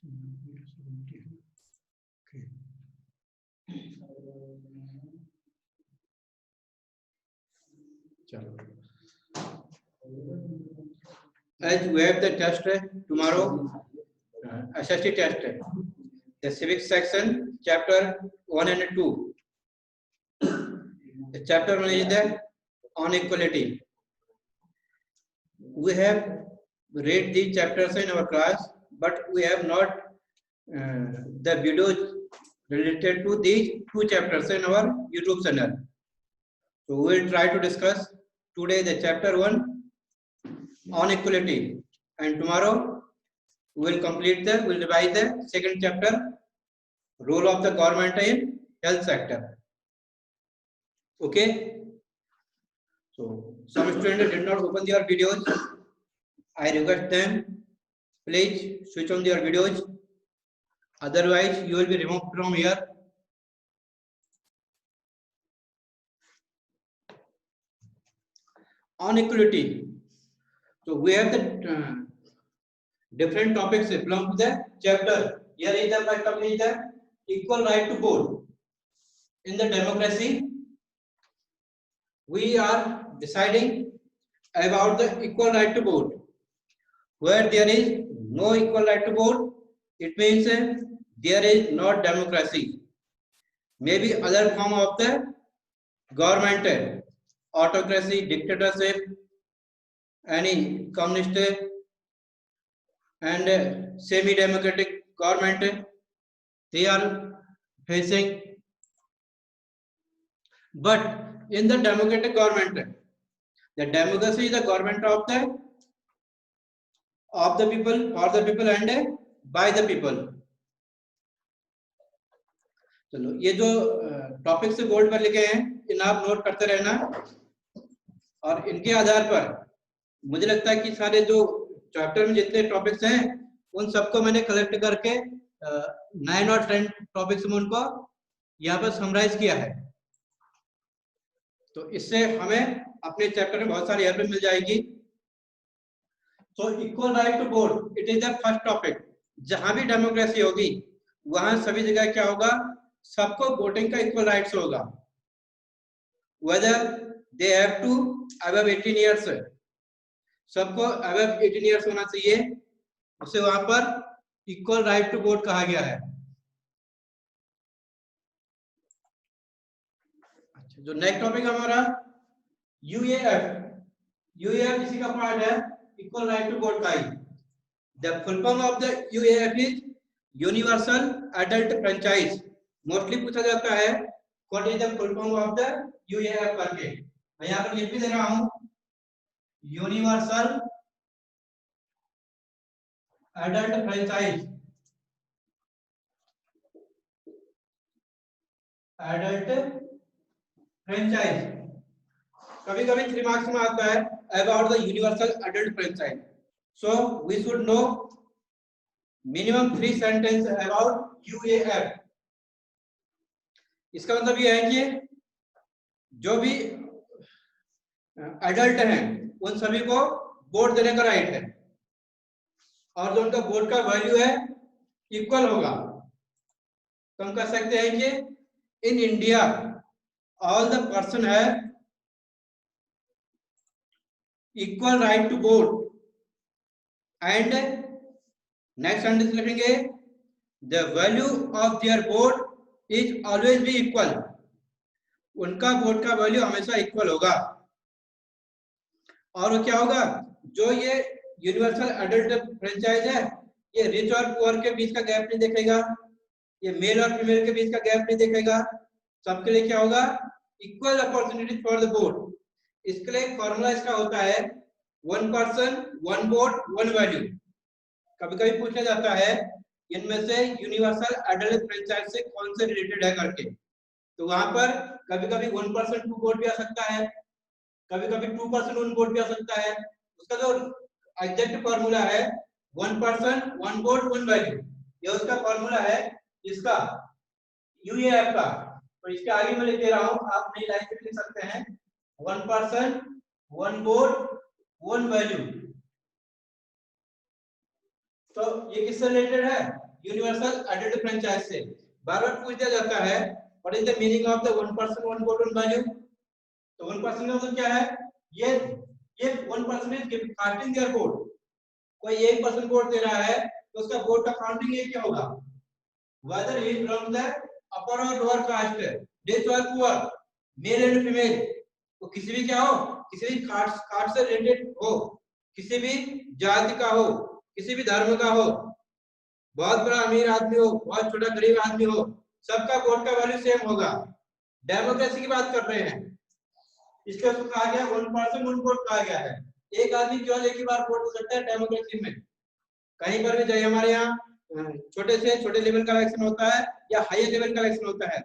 As we have the test tomorrow, SST test, the civics section, chapter 1 and 2. The chapter 1 is the on equality. We have read these chapters in our class, but we have not the videos related to these two chapters in our YouTube channel. So we will try to discuss today the chapter 1 on equality, and tomorrow we will revise the second chapter, role of the government in health sector. Okay. So some students did not open their videos. I request them, please switch on their videos. Otherwise, you will be removed from here. On equality. So we have the different topics belong to the chapter. Here is the first topic is the equal right to vote. In the democracy, we are deciding about the equal right to vote. Where there is no equal right to vote, it means there is not democracy. Maybe other form of the government, autocracy, dictatorship, any communist and semi-democratic government, they are facing. But in the democratic government, the democracy is the government of the people, for the people and by the people. चलो ये जो topic से board पर लिखे हैं इन आप note करते रहना, और इनके आधार पर मुझे लगता है कि सारे जो चैप्टर में जितने टॉपिक्स हैं उन सबको मैंने कलेक्ट करके 9 और 10 टॉपिक्स में उनको यहाँ पर समराइज किया है। तो इससे हमें अपने चैप्टर में बहुत सारी हेल्प मिल जाएगी। तो equal right to vote, it is the first topic. जहां भी डेमोक्रेसी होगी वहां सभी जगह क्या होगा, सबको वोटिंग का इक्वल राइट्स होगा, whether they have to above 18 years, सबको अबव 18 इयर्स होना चाहिए, उसे वहां पर इक्वल राइट टू वोट कहा गया है। अच्छा, जो नेक्स्ट टॉपिक हमारा यूएएफ, यूएएफ इसी का पार्ट है इक्वल राइट टू वोट का ही। The full form of the UAF is universal adult franchise. Mostly पूछा जाता है what is the full form of the UAF करके। मैं यहाँ पर लिख भी दे रहा हूँ, universal adult franchise, adult franchise. कभी कभी 3 मार्क्स में आता है about the universal adult franchise, so we should know minimum 3 sentence about UAF. इसका मतलब ये है कि जो भी एडल्ट हैं उन सभी को वोट देने का राइट है, और जो उनका वोट का वैल्यू है इक्वल होगा। तो हम कह सकते हैं कि in India all the person है equal right to vote, and next sentence लिखेंगे the value of their vote is always be equal. उनका वोट का वैल्यू हमेशा इक्वल होगा। और वो क्या होगा, जो ये यूनिवर्सल एडल्ट फ्रेंचाइज है ये रिच और पुअर के बीच का गैप नहीं देखेगा, ये मेल और फीमेल के बीच का गैप नहीं देखेगा, सबके लिए क्या होगा, equal opportunity for the vote. इसके लिए फॉर्मूला इसका होता है 1 पर्सन 1 वोट 1 वैल्यू। कभी कभी पूछा जाता है इनमें से यूनिवर्सल एडल्ट फ्रेंचाइज से कौन से रिलेटेड है करके, तो वहां पर कभी कभी 1 पर्सन 2 वोट भी आ सकता है, कभी कभी 2 पर्सन 1 वोट भी आ सकता है। उसका जो एग्जैक्ट फॉर्मूला है 1 पर्सन 1 वोट 1 वैल्यू, ये उसका फॉर्मूला है इसका यूएएफ का। तो इसके आगे मैं लिख दे रहा हूं, आप नई लाइन पे लिख सकते हैं 1 पर्सन 1 वोट 1 वैल्यू। तो ये किससे रिलेटेड है, यूनिवर्सल अडल्ट फ्रेंचाइज से बार बार पूछ दिया जाता है what is the meaning of the one person one vote one value. तो वन पर्सन का मतलब क्या है, ये one person is casting their vote. कोई एक पर्सन वोट दे रहा है तो उसका वोट का काउंटिंग ये क्या होगा, whether he is from the upper or lower caste, rich or poor, male and female, तो किसी भी क्या हो, किसी भी कास्ट से रिलेटेड हो, किसी भी जाति का हो, किसी भी धर्म का हो, बहुत बड़ा अमीर आदमी हो, बहुत छोटा गरीब आदमी हो, सबका वोट का वैल्यू सेम होगा। डेमोक्रेसी की बात कर रहे हैं, इसलिए उसको कहा गया वन पर्सन वन वोट कहा गया है। एक आदमी केवल एक ही बार वोट दे सकता है डेमोक्रेसी में। कहीं पर भी जाइए हमारे यहाँ छोटे से छोटे लेवल का इलेक्शन होता है या हाई लेवल का इलेक्शन होता है,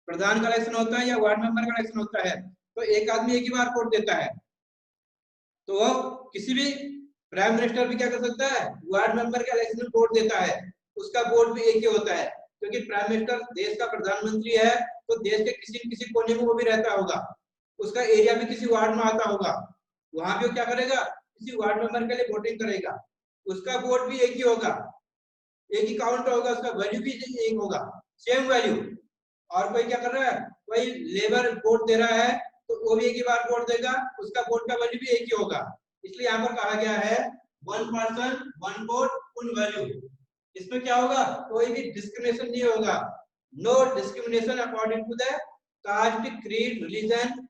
प्रधान का इलेक्शन होता है या वार्ड मेंबर का इलेक्शन होता है, तो एक आदमी एक ही बार वोट देता है। तो वो किसी भी प्राइम मिनिस्टर भी क्या कर सकता है, वार्ड मेंबर का इलेक्शन में वोट देता है, उसका वोट भी एक ही होता है, क्योंकि प्राइम मिनिस्टर देश का प्रधानमंत्री है, तो देश के किसी न किसी कोने में वो भी रहता होगा, उसका एरिया भी किसी वार्ड में आता होगा, वहां भी वो क्या करेगा, किसी वार्ड मेंबर के लिए वोटिंग करेगा, उसका वोट भी एक ही होगा, एक ही काउंट होगा, उसका वैल्यू भी एक होगा, सेम वैल्यू। और कोई क्या कर रहा है, कोई लेबर वोट दे रहा है तो वो भी एक ही बार वोट देगा, उसका वोट का वैल्यू भी एक ही होगा। इसलिए यहाँ पर कहा गया है one person one vote one value. इसमें क्या होगा, कोई भी डिस्क्रिमिनेशन नहीं होगा, no discrimination according to the caste creed religion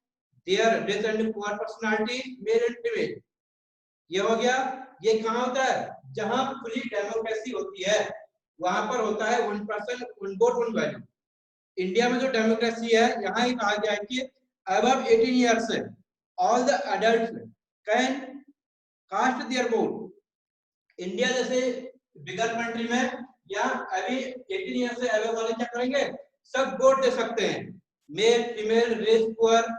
there race and poor personality male and female. ये हो गया। ये कहाँ होता है, जहां खुली डेमोक्रेसी होती है वहां पर होता है one person one vote one value. India में जो डेमोक्रेसी है, यहाँ ही कहा गया है कि above 18 years all the adults can cast their vote। India जैसे बिगर कंट्री में यहाँ अभी 18 ईयर से अबव वाले क्या करेंगे, सब वोट दे सकते हैं, male female rich poor,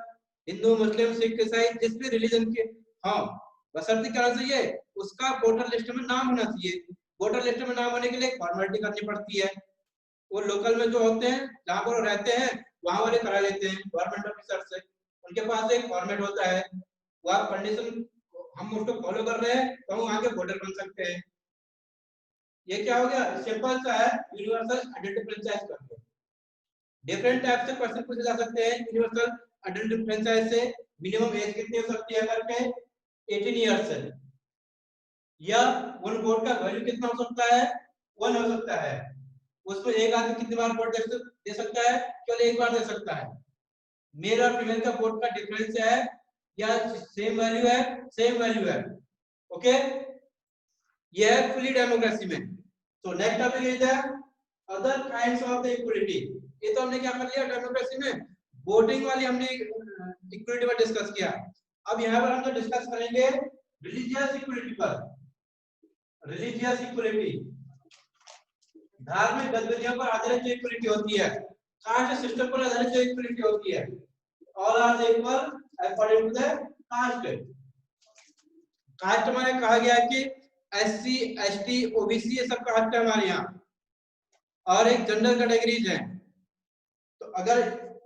Hindu Muslim Sikh ईसाई, जिस भी रिलीजन के। हाँ, बशर्ते क्या चाहिए, उसका वोटर लिस्ट में नाम होना चाहिए। वोटर लिस्ट में नाम होने के लिए फॉर्मेलिटी करनी पड़ती है, वो लोकल में जो होते हैं जहाँ पर रहते हैं वहां वाले करा लेते हैं गवर्नमेंट ऑफिसर से, उनके पास एक फॉर्मेट होता है, वो आप कंडीशन हम उसको फॉलो कर रहे हैं तो हम वहां के वोटर बन सकते हैं। ये क्या हो गया, सिंपल सा है, यूनिवर्सल आइडेंटिटी फ्रेंचाइज करके। डिफरेंट टाइप से क्वेश्चन पूछे जा सकते हैं यूनिवर्सल आइडेंटिटी फ्रेंचाइज से। मिनिमम एज कितनी हो सकती है करके 18 ईयर्स से, या वन वोट का वैल्यू कितना हो सकता है, 1 हो सकता है। उसमें एक आदमी कितनी बार वोट दे सकता है, केवल एक बार दे सकता है। मेल और फीमेल का वोट का डिफरेंस है या सेम वैल्यू है, सेम वैल्यू है। ओके, ये है खुली डेमोक्रेसी में। तो next topic is the other kinds of the equality. ये तो हमने क्या कर लिया डेमोक्रेसी में, वोटिंग वाली हमने इक्वलिटी पर डिस्कस किया। अब यहाँ पर हम जो डिस्कस करेंगे रिलीजियस इक्वलिटी पर। रिलीजियस इक्वलिटी धार्मिक गतिविधियों पर आधारित जो इक्वलिटी होती है, कास्ट सिस्टम पर आधारित जो इक्वलिटी होती है, all are equal according to the caste. Caste में कहा गया है कि एससी एसटी ओबीसी ये सब कास्ट है हमारे यहाँ, और एक जनरल कैटेगरीज है। तो अगर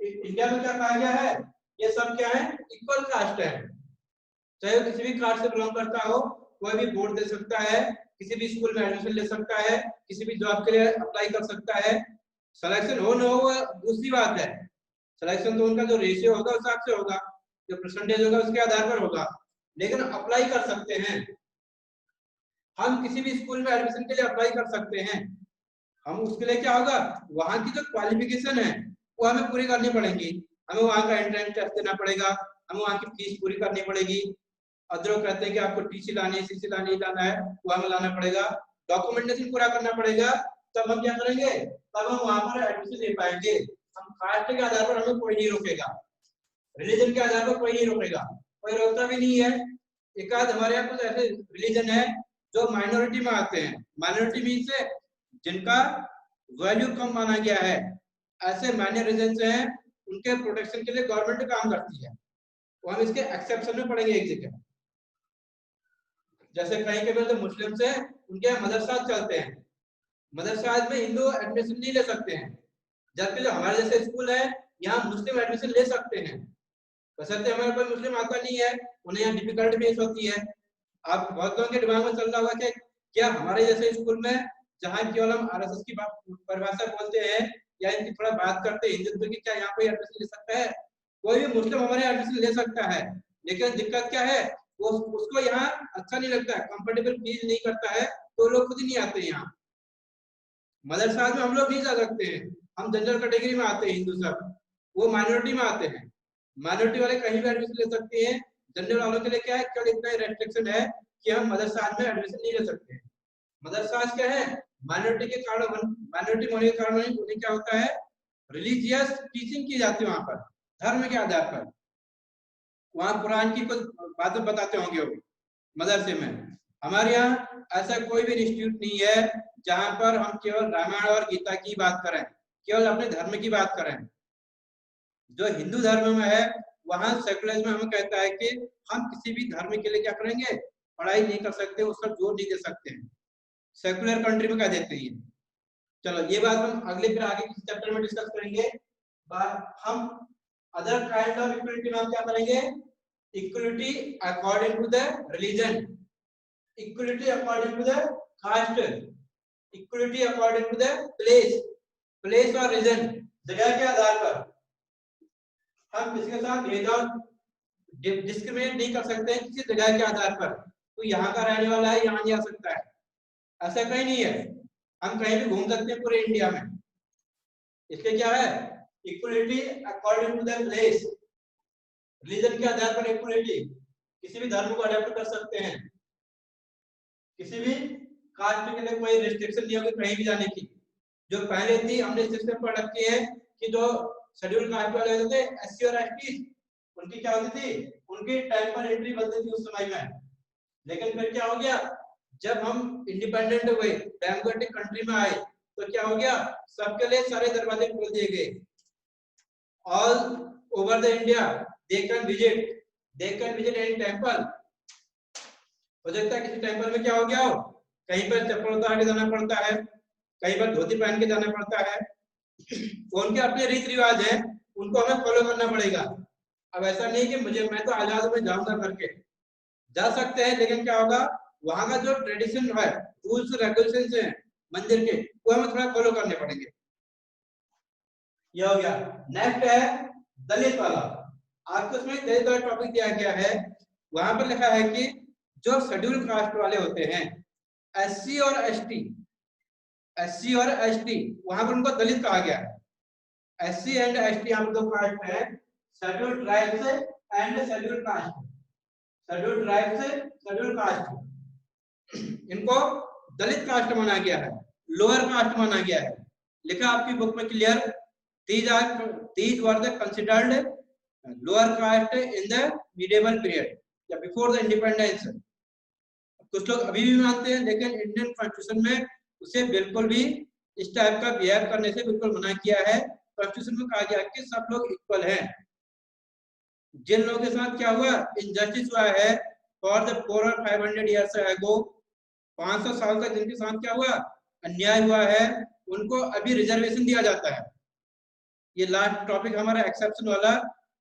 इंडिया में क्या कहा गया है, ये सब क्या है, इक्वल कास्ट है, चाहे वो किसी भी कास्ट से बिलोंग करता हो, कोई भी वोट दे सकता है, किसी भी स्कूल में एडमिशन ले सकता है, किसी भी जॉब के लिए अप्लाई कर सकता है। सिलेक्शन हो न हो दूसरी बात है, सिलेक्शन तो उनका जो रेशियो होगा उस हिसाब से होगा, जो परसेंटेज होगा उसके आधार पर होगा, लेकिन अप्लाई कर सकते हैं। हम किसी भी स्कूल में एडमिशन के लिए अप्लाई कर सकते हैं। हम उसके लिए क्या होगा, वहां की जो क्वालिफिकेशन है वो हमें पूरी करनी पड़ेगी, हमें वहां का एंट्रेंस टेस्ट देना पड़ेगा, हमें वहां की फीस पूरी करनी पड़ेगी। अदर कहते हैं कि आपको टीसी लानी है, सीसी लानी लाना है, वो हमें लाना पड़ेगा, डॉक्यूमेंटेशन पूरा करना पड़ेगा, तब हम क्या करेंगे, तब हम वहां पर एडमिशन ले पाएंगे। हम कास्ट के आधार पर हमें कोई नहीं रोकेगा, रिलीजन के आधार पर कोई नहीं रोकेगा, कोई रोकता भी नहीं है। एक आध हमारे यहाँ कुछ ऐसे रिलीजन है जो माइनॉरिटी में आते हैं, माइनॉरिटी मीन से जिनका वैल्यू कम माना गया है, ऐसे माइनर रीजन हैं, उनके प्रोटेक्शन के लिए गवर्नमेंट काम करती है, तो हम इसके एक्सेप्शन में पढ़ेंगे एक जगह। जैसे कहीं के तो मुस्लिम से उनके मदरसा चलते हैं, मदरसा में हिंदू एडमिशन नहीं ले सकते हैं, जबकि जो हमारे जैसे स्कूल है यहाँ मुस्लिम एडमिशन ले सकते हैं। बशर्ते हमारे पास मुस्लिम आता नहीं है, उन्हें यहाँ डिफिकल्टी फेस होती है। आप बहुत लोगों के दिमाग में चल रहा होगा कि क्या हमारे जैसे स्कूल में जहाँ केवल हम आरएसएस की परिभाषा बोलते हैं या इनकी थोड़ा बात करते हैं हिंदुत्व की, क्या यहाँ कोई एडमिशन ले सकता है? कोई भी मुस्लिम हमारे एडमिशन ले सकता है, लेकिन दिक्कत क्या है, वो उसको यहाँ अच्छा नहीं लगता है, कंफर्टेबल फील नहीं करता है, तो लोग खुद ही नहीं आते यहाँ। मदरसा में हम लोग नहीं जा सकते हैं, हम जनरल कैटेगरी में आते हैं हिंदू सब, वो माइनॉरिटी में आते हैं। माइनॉरिटी वाले कहीं भी एडमिशन ले सकते हैं, जनरल वालों के लिए क्या है, केवल इतना ही रेस्ट्रिक्शन है कि हम मदरसा में एडमिशन नहीं ले सकते हैं। मदरसा क्या है, माइनॉरिटी के कारण, माइनॉरिटी होने के कारण उन्हें क्या होता है, रिलीजियस टीचिंग की जाती है वहां पर, धर्म के आधार पर, वहां कुरान की कुछ बातें बताते होंगे वो मदरसे में। हमारे यहाँ ऐसा कोई भी इंस्टीट्यूट नहीं है जहां पर हम केवल रामायण और गीता की बात करें, केवल अपने धर्म की बात करें। जो हिंदू धर्म में है वहां सेकुलरिज्म हमें कहता है कि हम किसी भी धर्म के लिए क्या करेंगे, पढ़ाई नहीं कर सकते, उस पर जोर नहीं दे सकते हैं, सेकुलर कंट्री में कह देते हैं। चलो ये बात हम अगले फिर आगे किसी चैप्टर में डिस्कस करेंगे। हम अदर काइंड ऑफ इक्वलिटी में हम क्या करेंगे, equality according to the religion, equality according to the caste, equality according to the place, place और रीजन, जगह के आधार पर हम किसी के साथ भेदभाव डिस्क्रिमिनेट नहीं कर सकते हैं किसी जगह के आधार पर। तो यहाँ का रहने वाला है यहाँ नहीं आ सकता है, ऐसा कहीं नहीं है, हम कहीं भी घूम सकते हैं पूरे इंडिया में। इसलिए क्या है, equality according to the place, religion के आधार पर इक्वलिटी, किसी भी धर्म को अडॉप्ट कर सकते हैं, किसी भी कास्ट के लिए कोई रिस्ट्रिक्शन नहीं होगी कहीं भी जाने की। जो पहले थी हमने सिस्टम पढ़ रखी है कि जो शेड्यूल कास्ट वाले होते थे एससी और एसटी, उनकी क्या होती थी, उनकी टाइम पर एंट्री बनती थी उस समय में। लेकिन फिर क्या हो गया, जब हम इंडिपेंडेंट हुए, डेमोक्रेटिक कंट्री में आए, तो क्या हो गया, सबके लिए सारे दरवाजे खोल दिए गए। All over the India they can visit any temple. हो सकता है किसी टेंपल में क्या हो गया हो, कहीं पर चप्पल उतार के जाना पड़ता है, कहीं पर धोती पहन के जाना पड़ता है, उनके अपने रीति रिवाज है, उनको हमें फॉलो करना पड़ेगा। अब ऐसा नहीं कि मैं तो आजाद में जाऊंगा करके जा सकते हैं, लेकिन क्या होगा, वहां का जो ट्रेडिशन है, रूल्स रेगुलेशंस हैं मंदिर के, वो हमें थोड़ा फॉलो करने पड़ेंगे। ये हो गया। नेक्स्ट है दलित वाला। आपको इसमें दलित वाला टॉपिक दिया गया है, वहां पर लिखा है कि जो शेड्यूल कास्ट वाले होते हैं, एससी और एसटी, वहां पर उनको दलित कहा गया है। एससी एंड एसटी यहाँ पर दो कास्ट है, schedule tribes and schedule caste, schedule tribes schedule caste, इनको दलित कास्ट माना गया है, लोअर कास्ट माना गया है। लिखा आपकी बुक में clear, these were the considered lower caste in the medieval period या before the independence। कुछ लोग अभी भी मानते हैं, लेकिन इंडियन कॉन्स्टिट्यूशन में उसे बिल्कुल भी इस टाइप का बिहेव करने से बिल्कुल मना किया है। कॉन्स्टिट्यूशन में कहा गया कि सब लोग इक्वल हैं। जिन लोगों के साथ क्या हुआ, इनजस्टिस हुआ है फॉर द 400 years ago, 500 साल तक जिनके साथ क्या हुआ, अन्याय हुआ है, उनको अभी रिजर्वेशन दिया जाता है। ये लास्ट टॉपिक हमारा एक्सेप्शन वाला,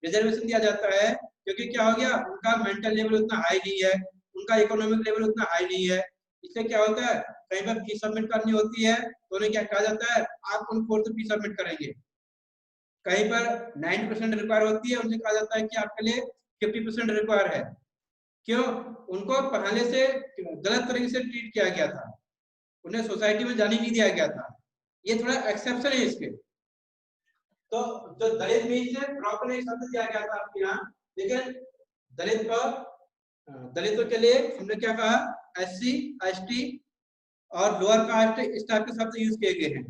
रिजर्वेशन दिया जाता है क्योंकि क्या हो गया, उनका मेंटल लेवल उतना हाई नहीं है, उनका इकोनॉमिक लेवल उतना हाई नहीं है। इससे क्या होता है, कहीं पर फीस सबमिट करनी होती है तो उन्हें क्या कहा जाता है, आप उन फोर्थ फीस सबमिट करेंगे। कहीं पर 9% रिक्वायर होती है, उनसे कहा जाता है कि आपके लिए 50% रिक्वायर है। क्यों, उनको पहले से गलत तरीके से ट्रीट किया गया था, उन्हें सोसाइटी में जाने नहीं दिया गया था। ये थोड़ा एक्सेप्शन है इसके। तो जो दलित मीन्स है प्रॉपर एक शब्द दिया गया था आपके यहाँ, लेकिन दलित पर दलितों के लिए हमने क्या कहा, एससी एसटी और लोअर कास्ट इस टाइप के शब्द यूज किए गए हैं।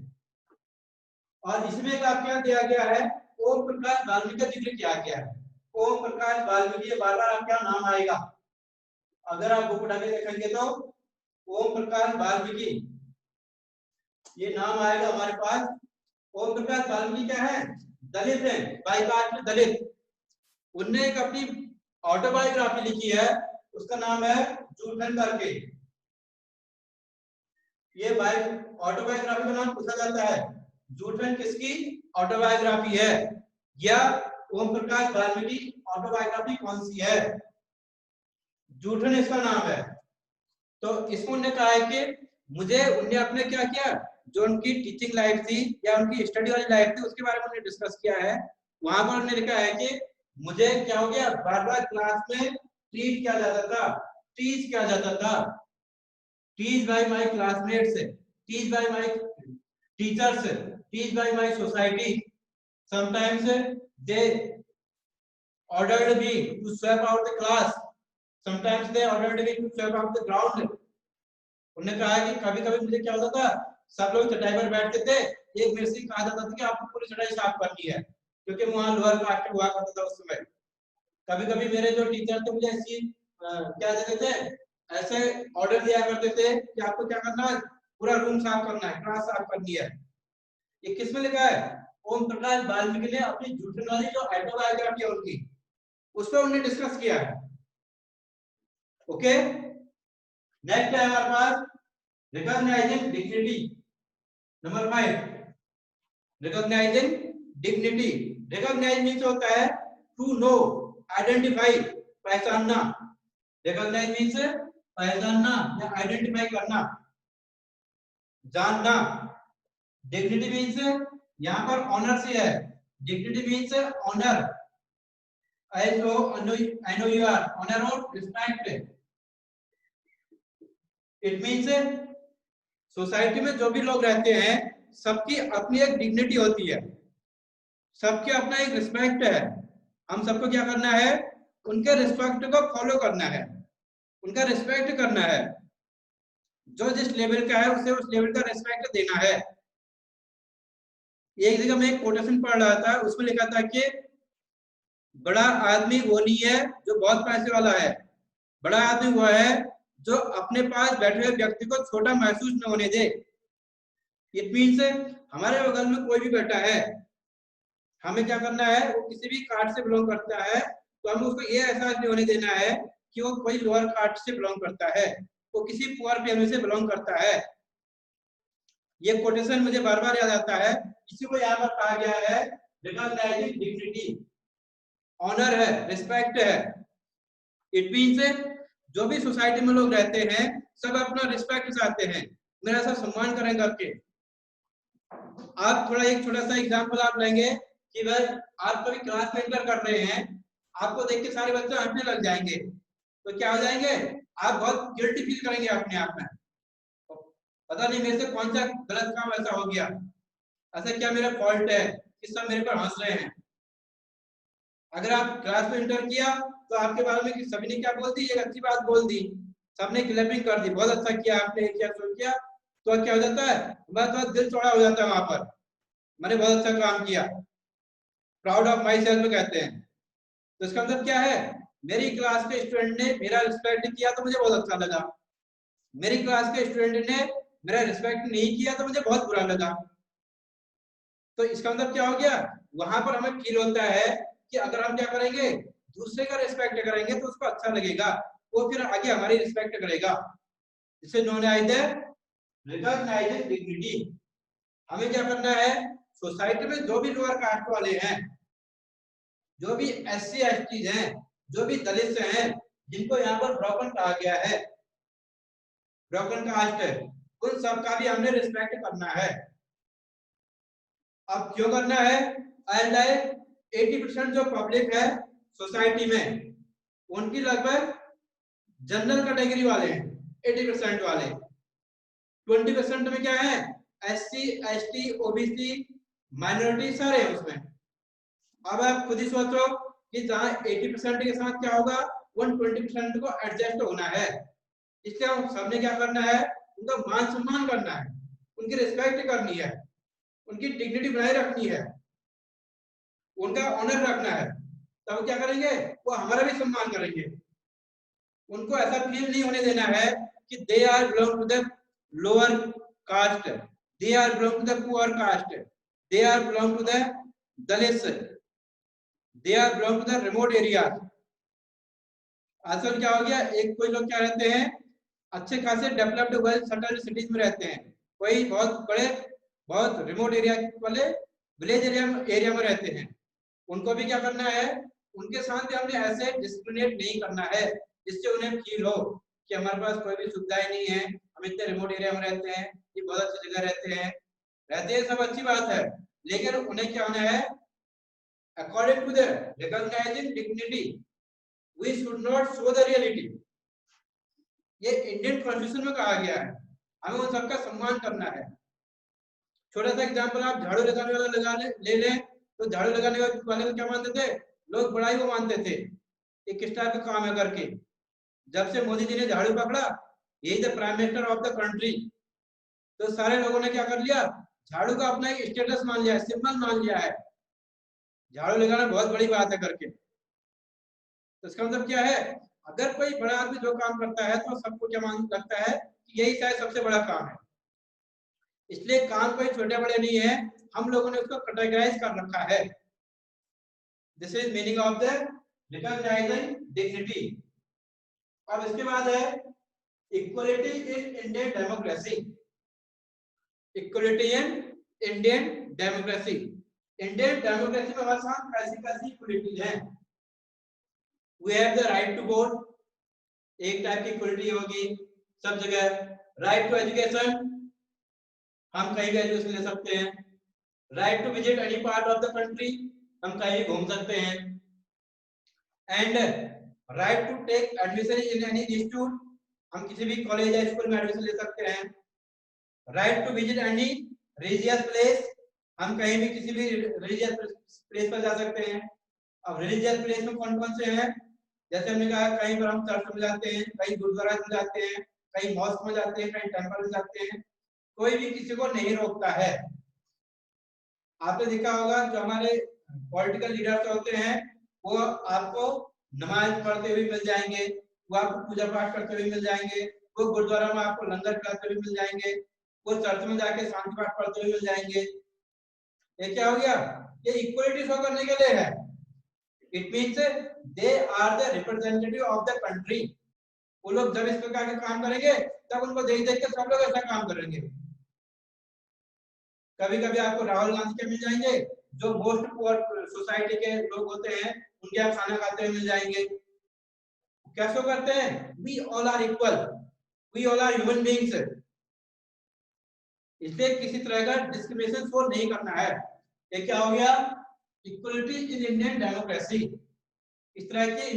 और इसमें क्या दिया गया है, ओम प्रकाश वाल्मीकि का जिक्र किया गया है। ओम प्रकाश वाल्मीकि, बार बार आपका नाम आएगा, अगर आप बुक उठा के देखेंगे तो ओम प्रकाश वाल्मीकि ये नाम आएगा हमारे पास। ओम प्रकाश वाल्मीकि क्या है, दलित है, बाय कास्ट दलित। उनने एक अपनी ऑटोबायोग्राफी लिखी है, उसका नाम है जूठन करके। ये बाय ऑटोबायोग्राफी का नाम पूछा जाता है, जूठन किसकी ऑटोबायोग्राफी है, या ओम प्रकाश वाल्मीकि ऑटोबायोग्राफी कौन सी है, जूठन इसका नाम है। तो इसमें उन्होंने कहा है कि मुझे उनने अपने क्या किया, जो उनकी टीचिंग लाइफ थी या उनकी स्टडी वाली लाइफ थी उसके बारे में उन्होंने डिस्कस किया है। वहां पर उन्होंने लिखा है कि मुझे क्या हो गया, बार बार क्लास में टीच किया जाता था, टीच किया जाता था, teach bye my classmates, teach bye my teachers, teach bye my society, sometimes they ordered me to sweep out the class, sometimes they ordered me to sweep out the ground। उन्होंने कहा कि कभी कभी मुझे क्या होता था, सब लोग चटाई पर बैठते थे, एक मेरे से कहा जाता था कि आपको पूरी चटाई साफ करनी है, क्योंकि वहां लोअर कास्ट हुआ करता था उस समय। कभी कभी मेरे जो टीचर थे मुझे ऐसी क्या देते थे, ऐसे ऑर्डर दिया करते थे कि आपको क्या करना है, पूरा रूम साफ करना है, क्लास साफ करनी है। ये किसमें लिखा है, ओम प्रकाश वाल्मीकि ने अपनी झूठी वाली जो ऑटोबायोग्राफी है उनकी, उस पर उन्होंने डिस्कस किया है। ओके, नेक्स्ट है हमारे पास recognizing dignity, number 5, recognizing dignity. Recognize means होता है टू नो, आइडेंटिफाई, पहचानना। रिकॉग्नाइज मींस पहचानना या आइडेंटिफाई करना, जानना। डिग्निटी मींस यहाँ पर ऑनर से है, dignity means honour, NOUR, honour और रिस्पेक्ट। इट मींस सोसाइटी में जो भी लोग रहते हैं सबकी अपनी एक डिग्निटी होती है, सबके अपना एक रिस्पेक्ट है। हम सबको क्या करना है, उनके रिस्पेक्ट को फॉलो करना है, उनका रिस्पेक्ट करना है। जो जिस लेवल का है उसे उस लेवल का रिस्पेक्ट देना है। एक जगह मैं एक कोटेशन पढ़ रहा था, उसमें लिखा था कि बड़ा आदमी वो नहीं है जो बहुत पैसे वाला है, बड़ा आदमी वो है जो अपने पास बैठे हुए व्यक्ति को छोटा महसूस न होने दे। इट मीन्स हमारे बगल में कोई भी बैठा है, हमें क्या करना है, वो किसी भी कास्ट से बिलोंग करता है तो हमें उसको ये एहसास नहीं होने देना है कि वो कोई लोअर कास्ट से बिलोंग करता है, वो किसी पुअर फैमिली से बिलोंग करता है। ये कोटेशन मुझे बार बार याद आता है, इसी को यहाँ पर कहा गया है रिकॉग्नाइजिंग डिग्निटी, ऑनर है, रिस्पेक्ट है। इट मीन्स जो भी सोसाइटी में लोग रहते हैं सब अपना रिस्पेक्ट चाहते हैं, मेरा सब सम्मान करें करके। आप थोड़ा एक छोटा सा एग्जांपल आप लेंगे कि भाई आप कभी क्लास में एंटर कर रहे हैं, आपको देख के सारे बच्चे हंसने लग जाएंगे, तो क्या हो जाएंगे, आप बहुत गिल्टी फील करेंगे अपने आप में, पता नहीं मेरे से कौन सा गलत काम ऐसा हो गया, ऐसा क्या मेरा फॉल्ट है कि सब मेरे पर हंस रहे हैं। अगर आप क्लास में एंटर किया तो आपके बारे में सभी ने क्या बोल दी, एक अच्छी बात बोल दी, सबने क्लैपिंग कर दी, बहुत अच्छा किया आपने, क्या सुन किया, तो क्या हो जाता है, हमारा थोड़ा दिल चौड़ा हो जाता है, वहां पर मैंने बहुत अच्छा काम किया, प्राउड ऑफ माई सेल्फ कहते हैं। तो इसका मतलब क्या है, मेरी क्लास के स्टूडेंट ने मेरा रिस्पेक्ट किया तो मुझे बहुत अच्छा लगा, मेरी क्लास के स्टूडेंट ने मेरा रिस्पेक्ट नहीं किया तो मुझे बहुत बुरा लगा। तो इसका मतलब क्या हो गया, वहां पर हमें फील होता है कि अगर हम क्या करेंगे, दूसरे का रिस्पेक्ट करेंगे तो उसको अच्छा लगेगा, वो फिर आगे हमारी रिस्पेक्ट करेगा। इसे नोन एज रिकॉग्नाइजिंग डिग्निटी। हमें क्या करना है, सोसाइटी में जो भी लोअर कास्ट वाले हैं, जो भी SC ST हैं, जो भी दलित हैं, जिनको यहाँ पर ब्रोकन कहा गया है, ब्रोकन कास्ट है, उन सबका भी हमने रिस्पेक्ट करना है। अब क्यों करना है, एंड 80% जो पब्लिक है सोसाइटी में, उनकी लगभग जनरल कैटेगरी वाले हैं 80% वाले, 20% में क्या है, SC ST OBC माइनॉरिटी सारे हैं उसमें। अब आप खुद ही सोचो कि जहां 80% के साथ क्या होगा, 120% को एडजस्ट होना है, इसलिए हम सबने क्या करना है, उनका मान सम्मान करना है, उनकी रिस्पेक्ट करनी है, उनकी डिग्निटी बनाए रखनी है, उनका ऑनर रखना है। तब क्या करेंगे, वो हमारा भी सम्मान करेंगे। उनको ऐसा फील नहीं होने देना है कि they are belong to the lower caste, they are belong to the poor caste, they are belong to the Dalit, they are belong to the remote area. आजकल क्या हो गया, एक कोई लोग क्या रहते हैं, अच्छे खासे डेवलप्ड वेल सेटल्ड सिटीज में रहते हैं, कोई बहुत बड़े बहुत रिमोट एरिया वाले विलेज एरिया में रहते हैं, उनको भी क्या करना है, उनके साथ भी हमने ऐसे डिस्क्रिमिनेट नहीं करना है जिससे उन्हें फील हो कि हमारे पास कोई भी सुविधाएं नहीं है, हम इतने रिमोट एरिया में रहते हैं, ये बहुत अच्छी जगह रहते हैं, सब अच्छी बात है, लेकिन उन्हें क्या होना है, according to the recognising dignity we should not show the reality. ये इंडियन कॉन्स्टिट्यूशन में कहा गया है, हमें उन सबका सम्मान करना है। छोटा सा एग्जांपल, आप झाड़ू लगाने वाला ले लें, तो झाड़ू लगाने वाले को क्या मानते थे लोग, बड़ा ही वो मानते थे, ये किस टाइप का काम है करके। जब से मोदी जी ने झाड़ू पकड़ा, यही the prime minister of the country, तो सारे लोगों ने क्या कर लिया, झाड़ू का अपना एक स्टेटस मान लिया है, सिंबल मान लिया है, झाड़ू लगाना बहुत बड़ी बात है करके। तो इसका मतलब क्या है, अगर कोई बड़ा आदमी जो काम करता है तो सबको क्या मान लगता है कि यही शायद सबसे बड़ा काम है। इसलिए काम कोई छोटे बड़े नहीं है, हम लोगों ने उसको कैटेगराइज कर रखा है। This is meaning of the recognising dignity. अब इसके बाद है equality in Indian democracy. Equality in Indian democracy, Indian democracy में हमारे साथ कैसी कैसी इक्वलिटी है। We have the right to vote, एक टाइप की इक्वलिटी होगी सब जगह। राइट टू एजुकेशन, हम कहीं भी एजुकेशन ले सकते हैं। Right to visit any part of the country, हम कहीं भी घूम सकते हैं। And right to take admission in any institute, हम किसी भी कॉलेज या स्कूल में एडमिशन ले सकते हैं। Right to visit any religious place, हम कहीं भी किसी भी रिलीजियस प्लेस पर जा सकते हैं। अब रिलीजियस प्लेस में कौन कौन से हैं, जैसे हमने कहा कहीं पर हम चर्च में जाते हैं, कहीं गुरुद्वारा में जाते हैं, कहीं मॉस्क में जाते हैं, कहीं टेंपल में जाते हैं, कोई भी किसी को नहीं रोकता है। आपने देखा होगा जो हमारे पॉलिटिकल लीडर्स होते हैं वो आपको नमाज पढ़ते हुए मिल जाएंगे, वो आपको पूजा पाठ करते हुए मिल जाएंगे, वो गुरुद्वारा में आपको लंगर खिलाते हुए मिल जाएंगे, वो चर्च में जाके शांति पाठ पढ़ते हुए मिल जाएंगे। ये क्या हो गया, ये इक्वलिटी शो करने के लिए है। It means they are the representative of the country. वो लोग जब इस प्रकार के काम करेंगे तब उनको देख देख के सब लोग ऐसा काम करेंगे। कभी कभी आपको राहुल गांधी के मिल जाएंगे, जो मोस्ट पुअर सोसाइटी के लोग होते हैं उनके यहाँ खाना खाते हुए मिल जाएंगे। कैसे करते हैं, we all are equal, we all are human beings. इसलिए किसी तरह का डिस्क्रिमिनेशन शो नहीं करना है। ये क्या हो गया, इक्वलिटी इन इंडियन डेमोक्रेसी। इस तरह की।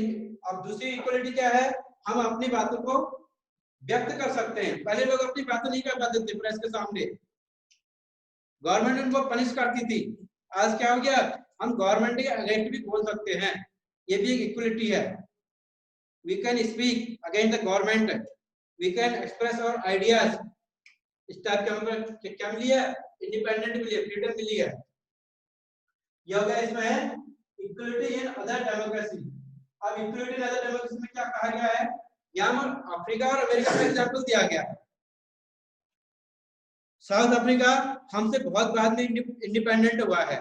अब दूसरी इक्वलिटी क्या है, हम अपनी बातों को व्यक्त कर सकते हैं। पहले लोग अपनी बातें नहीं कर पाते थे प्रेस के सामने, गवर्नमेंट उनको पनिश करती थी। आज क्या हो गया, हम गवर्नमेंट के अगेंस्ट भी बोल सकते हैं, ये भी एक इक्वलिटी है। We can speak against the government, we can express our ideas. इस टाइप के हमको क्या मिली है, इंडिपेंडेंट मिली है, फ्रीडम मिली है। ये हो गया इसमें इक्वलिटी इन अदर डेमोक्रेसी। अब इक्वलिटी इन अदर डेमोक्रेसी में क्या कहा गया है, यहाँ पर अफ्रीका और अमेरिका का एग्जांपल दिया गया है। साउथ अफ्रीका हमसे बहुत बाद में इंडिपेंडेंट हुआ है,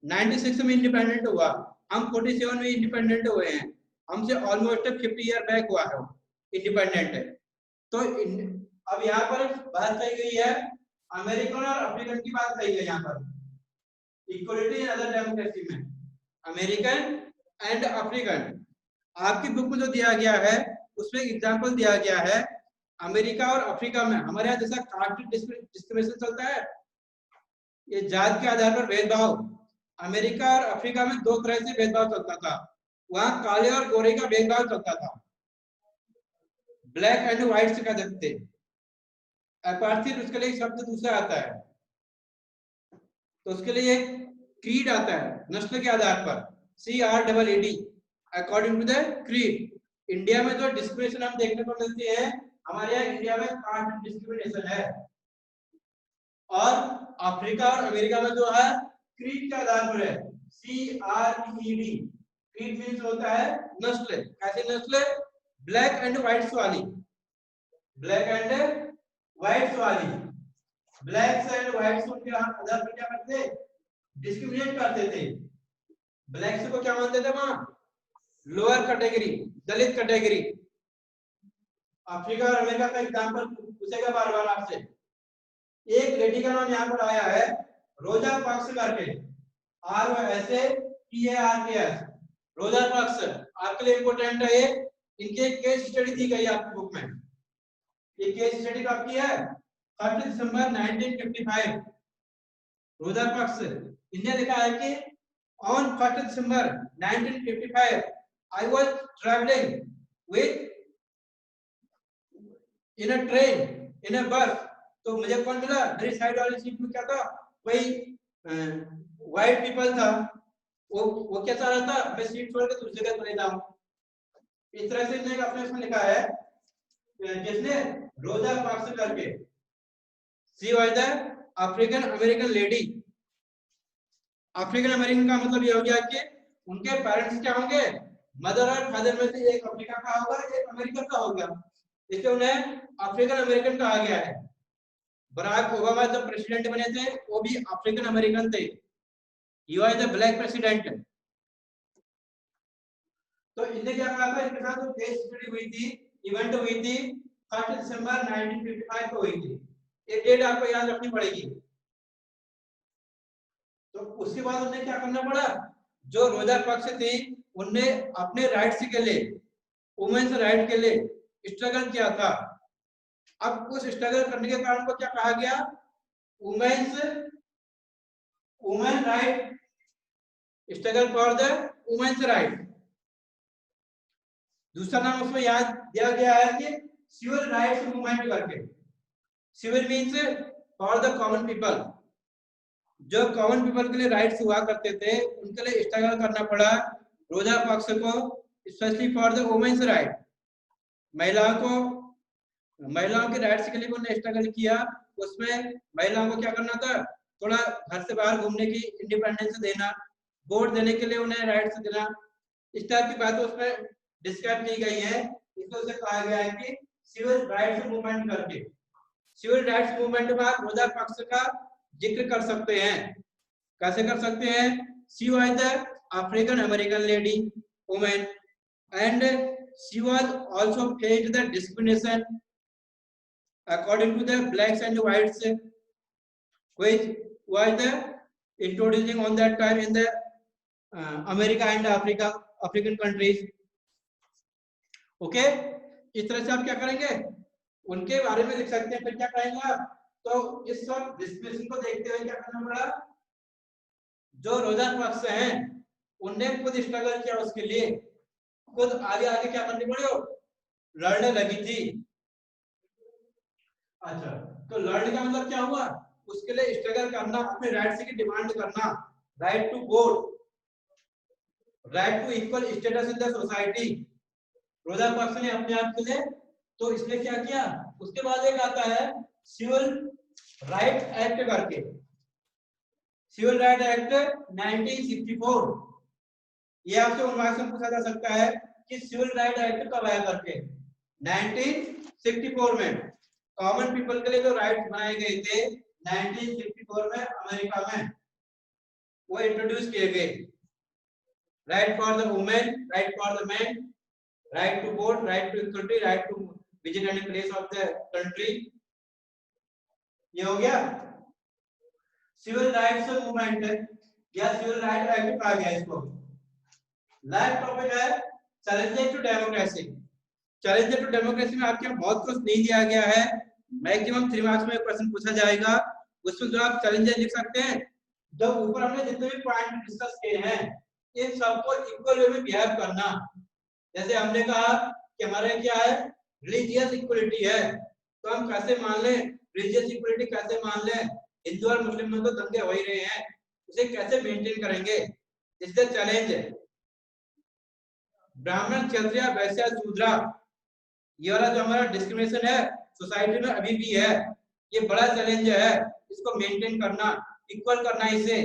96 में इंडिपेंडेंट हुआ, हम 47 में इंडिपेंडेंट हुए हैं, हमसे ऑलमोस्ट 50 ईयर बैक हुआ है इंडिपेंडेंट है। तो अब यहाँ पर बात कही गई है अमेरिकन और अफ्रीकन की बात कही है। यहाँ पर इक्वलिटी इन अदर डेमोक्रेसी में अमेरिकन एंड अफ्रीकन। आपकी बुक में जो दिया गया है उसमें एग्जांपल दिया गया है, अमेरिका और अफ्रीका में हमारे यहाँ जैसा कास्ट डिस्क्रिमिनेशन चलता है, ये जात के आधार पर भेदभाव, अमेरिका और अफ्रीका में दो तरह से भेदभाव चलता था। वहां काले और गोरे का भेदभाव चलता था, ब्लैक एंड व्हाइट से कहते थे। अपार्थाइड उसके लिए शब्द दूसरा आता है, तो उसके लिए एक क्रीड आता है नस्ल के आधार पर, CREED, according to the creed. India में जो डिस्क्रिमिनेशन हम देखने को मिलती है, हमारे यहाँ इंडिया में कास्ट डिस्क्रिमिनेशन है, और अफ्रीका और अमेरिका में जो है क्रीड के आधार पर है, CREED। क्रीड मींस होता है नस्ल। कैसी नस्ल, ब्लैक एंड व्हाइट्स वाली, ब्लैक एंड व्हाइट्स वाली। ब्लैक एंड व्हाइट्स उनके आधार पर क्या करते, डिस्क्रिमिनेट करते थे। ब्लैक्स को क्या मानते थे वहां, लोअर कैटेगरी, दलित कैटेगरी। अफ्रीका और अमेरिका का एग्जांपल पूछेगा बार बार आपसे। एक लेडी का नाम यहाँ पर आया है रोजा पार्क्स करके, ROSAPARKS, रोजा पार्क्स। आपके लिए इंपोर्टेंट है ये, इनके केस स्टडी दी गई आपकी बुक में। ये केस स्टडी कब की है? 1 दिसंबर 1955। रोजा पार्क्स इन्हें लिखा है कि on 1 December 1955 I was traveling with in a train in a bus। तो मुझे कौन मिला? मेरी साइड वाली सीट में क्या था? वही वाइट पीपल था। वो क्या चाह रहा था? मैं सीट छोड़ के दूसरी जगह चले जाऊं। इस तरह से इन्हें अपने उसमें लिखा है जिसने रोजा पार्क्स करके she was the African American lady. African American का मतलब ये हो गया कि उनके पेरेंट्स क्या होंगे? मदर और फादर में से एक अफ्रीका का होगा, एक अमेरिका का होगा, इसलिए उन्हें अफ्रीकन अमेरिकन कहा गया है। बराक ओबामा जब प्रेसिडेंट बने थे वो भी अफ्रीकन अमेरिकन थे। He was the black president. तो इन्हें क्या कहा था? इनके साथ जो केस स्टडी हुई थी, इवेंट हुई थी 1 दिसंबर 1955 को हुई थी। ये डेट आपको याद रखनी पड़ेगी। तो उसके बाद उन्हें क्या करना पड़ा? जो रोजा पक्ष थी उनने अपने राइट्स के लिए, वुमेन्स राइट के लिए स्ट्रगल किया था। अब उस स्ट्रगल करने के कारण को क्या कहा गया? Women's women right struggle for the women's right. दूसरा नाम उसमें याद दिया गया है कि सिविल राइट्स मूवमेंट करके। Civil means for the common people. जो कॉमन पीपल के लिए राइट्स हुआ करते थे उनके लिए स्ट्रगल करना पड़ा रोजा पक्ष को, specially for the women's right. महिलाओं के राइट्स के लिए उन्होंने स्ट्रगल किया। उसमें महिलाओं को क्या करना था? थोड़ा घर से बाहर घूमने की इंडिपेंडेंस देना, वोट देने के लिए उन्हें राइट्स देना, इस टाइप की बातें उसमें डिस्क्राइब की गई है। इसको उसे कहा गया है कि सिविल राइट्स मूवमेंट करके। सिविल राइट्स मूवमेंट में आप रोजा पक्ष का जिक्र कर सकते हैं। कैसे कर सकते हैं? She was the African American lady women and she was also faced the discrimination according to the blacks and whites which was the introducing on that time in the America and African countries। Okay, इस तरह से आप क्या करेंगे? उनके बारे में लिख सकते हैं। फिर क्या करेंगे आप? तो इस सब डिस्क्रिमिनेशन को देखते हुए क्या करना पड़ा? जो रोजा पक्ष हैं उनने खुद स्ट्रगल किया, उसके लिए खुद आगे आगे क्या करनी पड़ी? लड़ने लगी थी। अच्छा, तो लड़ने का मतलब क्या हुआ? उसके लिए स्ट्रगल करना, अपने राइट्स की डिमांड करना, right to vote, right to equal status in the society. Rosa Parks ने अपने आप के लिए तो इसने क्या किया? उसके बाद एक आता है सिविल राइट एक्ट करके। Civil right act 1964। ये आपसे उनमें से पूछा जा सकता है कि सिविल राइट एक्ट कब आया करके। 1964 में कॉमन पीपल के लिए जो राइट्स बनाए गए थे 1964 में अमेरिका में, वो इंट्रोड्यूस किए गए। Right for the women, right for the man, right to vote, right to equality, right to visit any place of the country. ये हो गया सिविल राइट्स मूवमेंट या सिविल राइट एक्ट कहा गया इसको। लास्ट टॉपिक है challenges to democracy. Challenges to democracy में आपके बहुत कुछ नहीं दिया गया है। मैक्सिमम 3 मार्क्स में क्वेश्चन पूछा जाएगा, उसमें जो आप चैलेंजेस लिख सकते हैं। जब ऊपर हमने जितने भी पॉइंट डिस्कस किए हैं इन सबको इक्वल वे में बिहेव करना। जैसे हमने कहा कि हमारे क्या है, रिलीजियस इक्वलिटी है, तो हम कैसे मान लें रिलीजियस इक्वलिटी, कैसे मान लें हिंदू और मुस्लिम में तो दंगे हो ही रहे हैं, उसे कैसे मेंटेन करेंगे? This is the challenge. ब्राह्मण, क्षत्रिय, वैश्य, शूद्र, ये वाला जो हमारा डिस्क्रिमिनेशन है सोसाइटी में अभी भी है, ये बड़ा चैलेंज है। इसको मेंटेन करना, इक्वल करना इसे।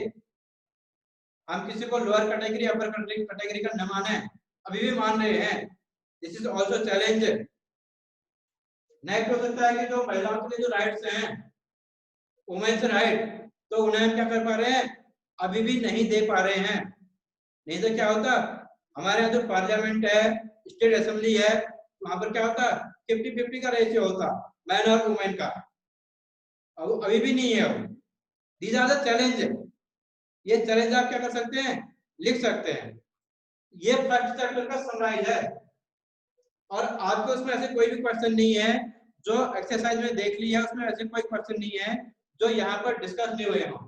हम किसी को लोअर कैटेगरी अपर कैटेगरी का न माने, अभी भी मान रहे हैं। This is also challenge. Next हो सकता है कि जो महिलाओं के लिए जो राइट्स हैं वुमेन्स राइट, तो उन्हें हम क्या कर पा रहे हैं? अभी भी नहीं दे पा रहे हैं। नहीं तो क्या होता, हमारे यहाँ जो पार्लियामेंट है, स्टेट असेंबली है, वहां पर क्या होता 50-50 का रेशियो होता मैन और वुमेन का। अब अभी भी नहीं है। These are the challenge. ये चैलेंज आप क्या कर सकते हैं? लिख सकते हैं। ये फर्स्ट चैप्टर का समराइज है और आपको उसमें ऐसे कोई भी क्वेश्चन नहीं है जो एक्सरसाइज में देख ली है उसमें ऐसे कोई क्वेश्चन नहीं है जो यहाँ पर डिस्कस नहीं हुए हों।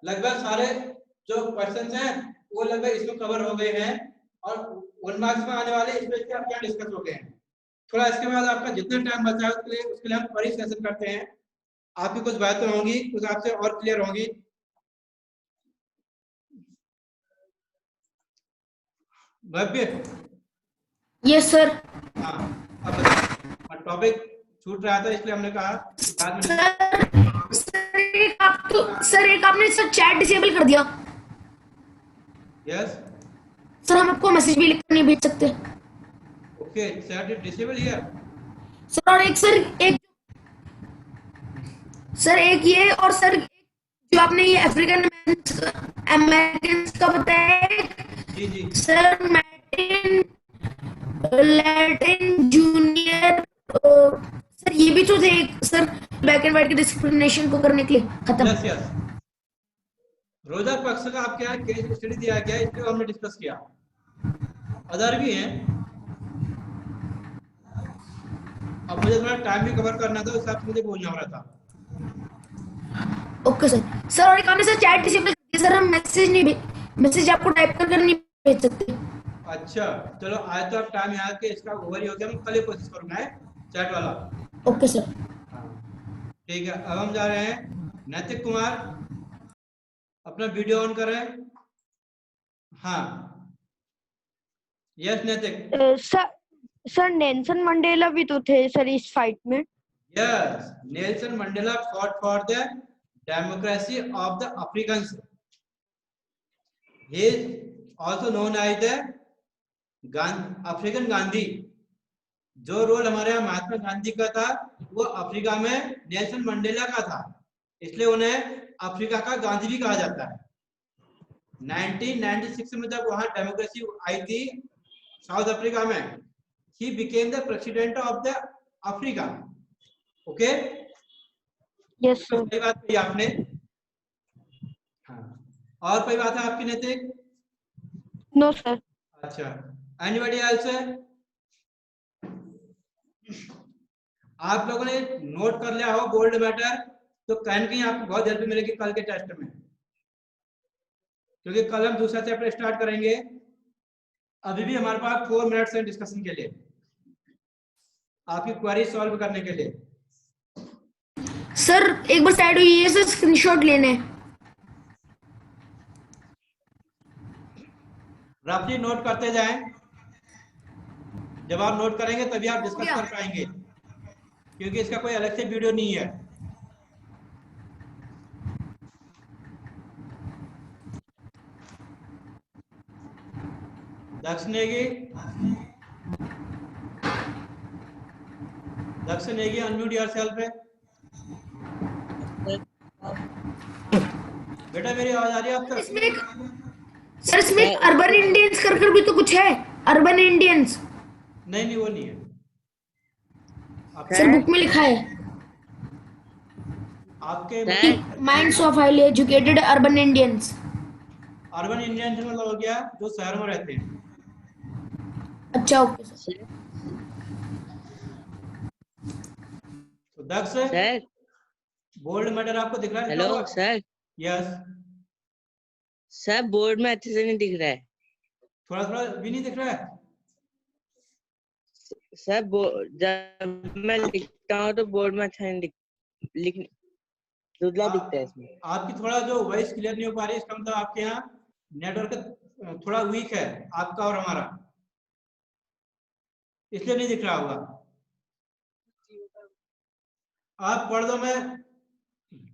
लगभग सारे जो क्वेश्चंस हैं वो लगभग इसमें कवर हो गए हैं और 1 मार्क्स में आने वाले इसमें क्या क्या डिस्कस हो गए हैं। थोड़ा इसके बाद आपका जितना टाइम बचा है उसके लिए हम क्वेरी सेशन करते हैं। आपकी कुछ बातें होंगी कुछ आपसे और क्लियर होंगी। भव्य, यस सर। हाँ अब टॉपिक छूट रहा था इसलिए हमने कहा बाद में। सर एक आपने सर चैट डिसेबल कर दिया। यस सर हम आपको मैसेज भी लिखकर नहीं भेज सकते। Okay, chat is disable here. Sir और एक सर एक ये और सर जो आपने ये अफ्रीकन अमेरिकन का बताया जी जी सर, लैटिन जूनियर सर ये भी तो थे सर, ब्लैक एंड व्हाइट के डिस्क्रिमिनेशन को करने के लिए खत्म। यस यस, रोजा पक्ष का आपके यहाँ केस स्टडी दिया गया इसको हमने डिस्कस किया। अदर भी हैं, अब मुझे थोड़ा टाइम भी कवर करना था उस हिसाब से मुझे बोलना हो रहा था। Okay sir. सर और एक आपने सर चैट डिसेबल कर दिया सर, हम मैसेज आपको टाइप कर नहीं भेज सकते। अच्छा चलो, आज तो अब टाइम यहाँ के इसका ओवर ही हो गया, मैं कल ही कोशिश करूंगा है चैट वाला। Okay sir. हाँ ठीक है, अब हम जा रहे हैं नैतिक कुमार, अपना वीडियो ऑन करें। हाँ यस नैतिक। सर नेल्सन मंडेला भी तो थे सर इस फाइट में। Yes, Nelson Mandela fought for the democracy of the Africans. He is also known as the African Gandhi. जो रोल हमारे यहाँ महात्मा गांधी का था वो अफ्रीका में नेल्सन मंडेला का था, इसलिए उन्हें अफ्रीका का गांधी भी कहा जाता है। 1996 में जब वहां डेमोक्रेसी आई थी साउथ अफ्रीका में, he became the president of the Africa. Okay yes sir. सही बात कही आपने। हाँ, और कोई बात है आपकी नैतिक? No sir. अच्छा, एनीबॉडी एल्स? आप लोगों ने नोट कर लिया हो बोल्ड मैटर, तो कहीं कहीं आपको बहुत हेल्प मिलेगी कल के टेस्ट में, क्योंकि कल हम दूसरा चैप्टर स्टार्ट करेंगे। अभी भी हमारे पास 4 मिनट्स हैं डिस्कशन के लिए, आपकी क्वेरी सॉल्व करने के लिए। सर एक बार साइड हुई है सर, स्क्रीनशॉट लेने। रफली नोट करते जाएं, जब आप नोट करेंगे तभी आप डिस्कस कर पाएंगे, क्योंकि इसका कोई अलग से वीडियो नहीं है। दक्ष नेगी अनम्यूट योरसेल्फ है। बेटा मेरी आवाज आ रही है आप तक? सर इसमें अर्बन इंडियंस कर भी तो कुछ है, अर्बन इंडियंस। नहीं वो नहीं है सर बुक में लिखा है आपके minds of highly educated urban Indians. Urban Indians मतलब हो गया जो शहर में रहते हैं। अच्छा ओके सर। तो दक्ष सर बोल्ड मैटर आपको दिख रहा है? Hello sir. Yes sir board में अच्छे से नहीं दिख रहा है। थोड़ा थोड़ा भी नहीं दिख रहा है? सर जब मैं लिखता हूँ तो बोर्ड में अच्छा नहीं लिख धुंधला दिखता है इसमें। आपकी थोड़ा जो वॉइस क्लियर नहीं हो पा रही है, इसका मतलब आपके यहाँ नेटवर्क थोड़ा वीक है आपका और हमारा, इसलिए नहीं दिख रहा होगा। आप पढ़ दो, मैं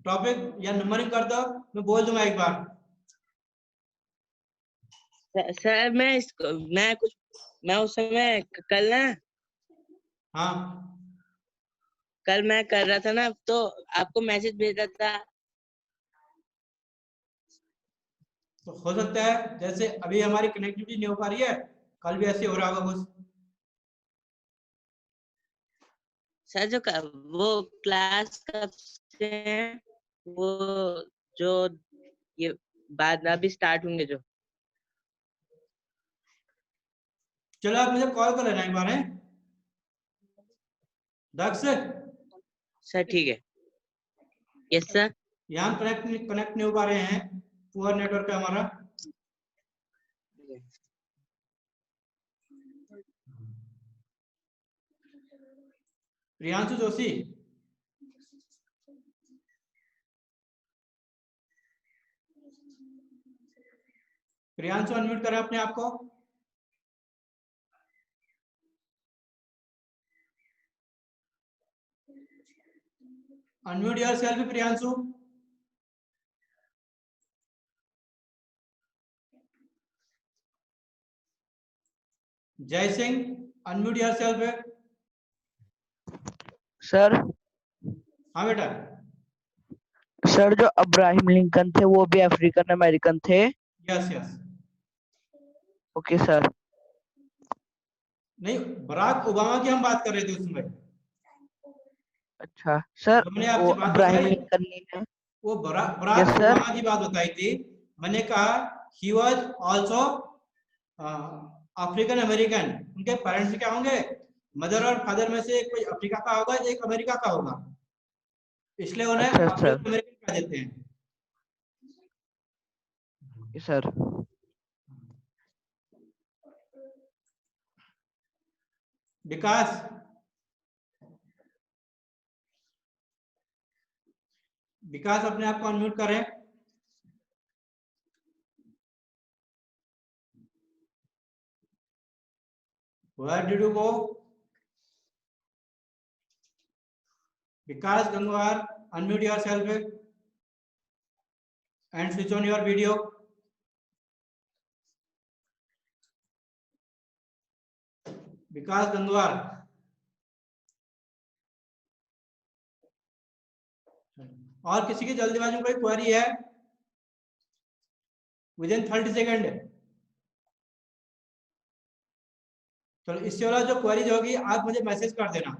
टॉपिक या नंबरिंग कर दो, मैं बोल दूंगा एक बार। सर मैं उस समय कल ना, हाँ कल मैं कर रहा था ना तो आपको मैसेज भेजा था। तो हो सकता है जैसे अभी हमारी कनेक्टिविटी नहीं हो पा रही है, कल भी ऐसे हो रहा होगा कुछ। सर वो क्लास कब से है? वो जो ये बाद में अभी स्टार्ट होंगे जो। चलो आप मुझे कॉल कर लेना एक बार है दक्ष। सर ठीक है। Yes sir. यहाँ कनेक्ट नहीं हो पा रहे हैं, पुअर नेटवर्क है हमारा। प्रियांशु जोशी, प्रियांशु अनम्यूट करें अपने आप को। Unmute yourself Priyanshu. जय सिंह, अनम्यूट योरसेल्फ। सर हाँ बेटा। सर जो अब्राहम लिंकन थे वो भी अफ्रीकन अमेरिकन थे। Yes yes. Okay sir. नहीं, बराक ओबामा की हम बात कर रहे थे उसमें। अच्छा सर, जो मैंने वो आपसे बात अब्राहम बताई, लिंकन नहीं है। वो यस बराक सर। ओबामा की बात बताई थी। मैंने कहा he was also African American. उनके पेरेंट्स क्या होंगे, मदर और फादर में से कोई अफ्रीका का होगा, एक अमेरिका का होगा, इसलिए उन्हें अच्छा सर। अफ्रीकन अमेरिकन कह देते हैं। सर विकास, विकास अपने आप को अनम्यूट करें। Where did you go? Vikas Gangwar, unmute yourself and switch on your video. विकास गंगवार। और किसी की जल्दीबाजी में कोई क्वेरी है? Within 30 second. चलो इससे वाला जो क्वेरी होगी आप मुझे मैसेज कर देना।